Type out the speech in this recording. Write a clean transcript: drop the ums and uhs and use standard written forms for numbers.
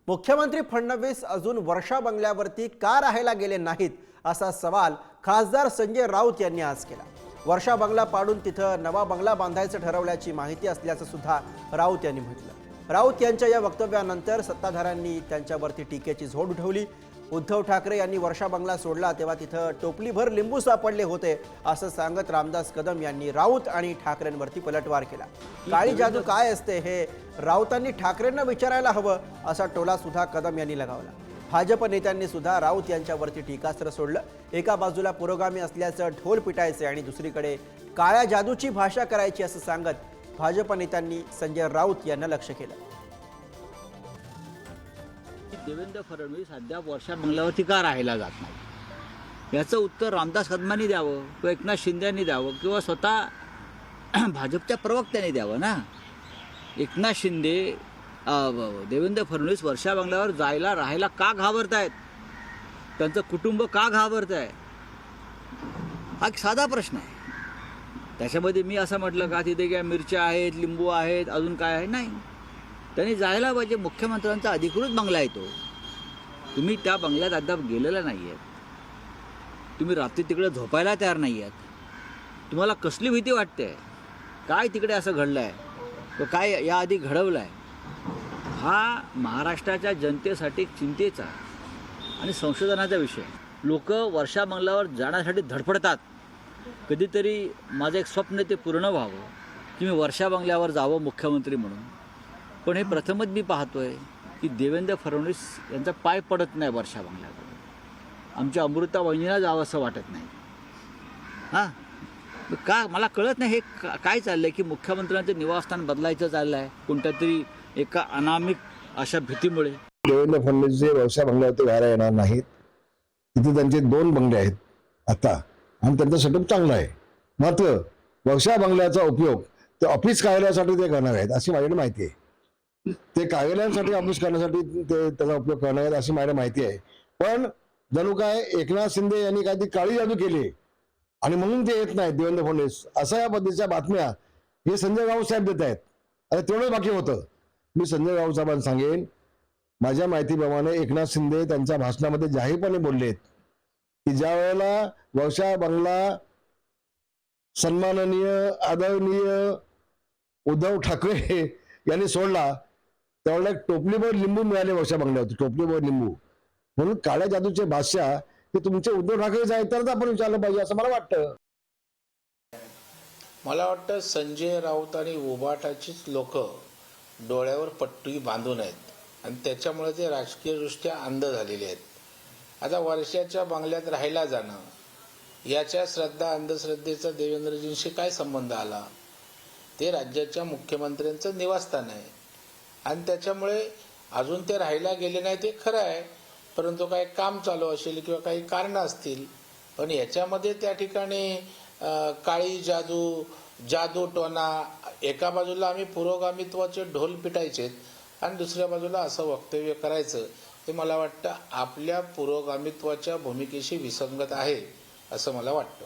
मुख्यमंत्री फडणवीस अजून वर्षा बंगल्यावरती का राहायला गेले नाहीत असा सवाल खासदार संजय राऊत यांनी आज केला। वर्षा बंगला पाडून तिथं नवा बंगला बांधायचं ठरवल्याची माहिती असल्याचं सुद्धा राऊत यांनी म्हटलं। राऊत यांच्या या वक्तव्यानंतर सत्ताधाऱ्यांनी त्यांच्यावरती टीकेची झोड उठवली। उद्धव ठाकरे यांनी वर्षा बंगला सोडला तेव्हा तिथं टोपलीभर लिंबू सापडले होते असं सांगत रामदास कदम यांनी राऊत आणि ठाकरेंवरती पलटवार केला। काळी जादू काय असते हे राऊतांनी ठाकरेंना विचारायला हवं असा टोला सुद्धा कदम यांनी लगावला। भाजप नेत्यांनी सुद्धा राऊत यांच्यावरती टीकास्त्र सोडलं। एका बाजूला पुरोगामी असल्याचं ढोल पिटायचे आणि दुसरीकडे काळ्या जादूची भाषा करायची असं सांगत भाजप नेत्यांनी संजय राऊत यांना लक्ष्य केलं। देवेंद्र फडणवीस अद्याप वर्षा बंगल्यावरती का राहायला जात नाही याचं उत्तर रामदास कदमांनी द्यावं किंवा एकनाथ शिंदेंनी द्यावं किंवा स्वतः भाजपच्या प्रवक्त्यांनी द्यावं ना। एकनाथ शिंदे देवेंद्र फडणवीस वर्षा बंगल्यावर जायला राहायला का घाबरत आहेत, त्यांचं कुटुंब का घाबरत आहे, हा एक साधा प्रश्न आहे। त्याच्यामध्ये मी असं म्हटलं का तिथे काय मिरच्या आहेत, लिंबू आहेत, अजून काय आहे? नाही, त्यांनी जायला पाहिजे। मुख्यमंत्र्यांचा अधिकृत बंगला आहे तो। तुम्ही त्या बंगल्यात अद्याप गेलेला नाही आहेत, तुम्ही रात्री तिकडे झोपायला तयार नाही आहेत। तुम्हाला कसली भीती वाटते? काय तिकडे असं घडलं आहे, तो काय याआधी घडवलं आहे? हा महाराष्ट्राच्या जनतेसाठी चिंतेचा आणि संशोधनाचा विषय। लोक वर्षा बंगल्यावर जाण्यासाठी धडपडतात। कधीतरी माझं एक स्वप्न ते पूर्ण व्हावं की मी वर्षा बंगल्यावर जावं मुख्यमंत्री म्हणून। पण हे प्रथमच मी पाहतोय की देवेंद्र फडणवीस यांचा पाय पडत नाही वर्षा बंगल्यावर। आमच्या अमृता वहिनीला जावं असं वाटत नाही। हां, का मला कळत नाही हे काय चाललंय की मुख्यमंत्र्यांचं निवासस्थान बदलायचं चाललं आहे कोणत्या तरी एका अनामिक अशा भीतीमुळे। देवेंद्र फडणवीस जे वर्षा बंगल्यावरती राहायला येणार नाहीत, तिथे त्यांचे 2 बंगले आहेत आता आणि त्यांचा सेटअप चांगला आहे। मात्र वर्षा बंगल्याचा उपयोग ते ऑफिस कार्यालयासाठी ते करणार आहेत अशी माझ्याकडे माहिती आहे। ते कार्यालयांसाठी ऑफिस करण्यासाठी ते त्याचा उपयोग करणार आहेत अशी मला माहिती आहे। पण जणू काय एकनाथ शिंदे यांनी काहीतरी काळी जादू केली आणि म्हणून ते येत नाहीत देवेंद्र फडणवीस अशा या पद्धतीच्या बातम्या हे संजय राऊत साहेब देत आहेत। आता तेवढंच बाकी होतं। मी संजय राऊत साहेबांना सांगेन, माझ्या माहितीप्रमाणे एकनाथ शिंदे त्यांच्या भाषणामध्ये जाहीरपणे बोललेत की ज्या वेळेला वर्षा बंगला सन्माननीय आदरणीय उद्धव ठाकरे यांनी सोडला त्यावेळेला टोपलीभर लिंबू मिळाले वर्षा बंगल्यावरती, टोपलीभर लिंबू। म्हणून काळ्या जादूचे बादशाह हे तुमचे उद्धव ठाकरे आहेत तर आपण विचारलं पाहिजे असं मला वाटतं। मला वाटतं संजय राऊत आणि उभाटाचीच लोक डोळ्यावर पट्टी बांधून आहेत आणि त्याच्यामुळे ते राजकीयदृष्ट्या अंध झालेले आहेत। आता वर्षाच्या बंगल्यात राहायला जाणं याच्या श्रद्धा अंधश्रद्धेचा देवेंद्रजींशी काय संबंध आला? ते राज्याच्या मुख्यमंत्र्यांचं निवासस्थान आहे आणि त्याच्यामुळे अजून ते राहायला गेले नाही ते खरं आहे, परंतु काही काम चालू असेल किंवा काही कारणं असतील। पण याच्यामध्ये त्या ठिकाणी काळी जादू, जादूटोना, एका बाजूला आम्ही पुरोगामित्वाचे ढोल पिटायचे आणि दुसऱ्या बाजूला असं वक्तव्य करायचं हे मला वाटतं आपल्या पुरोगामित्वाच्या भूमिकेशी विसंगत आहे असं मला वाटतं।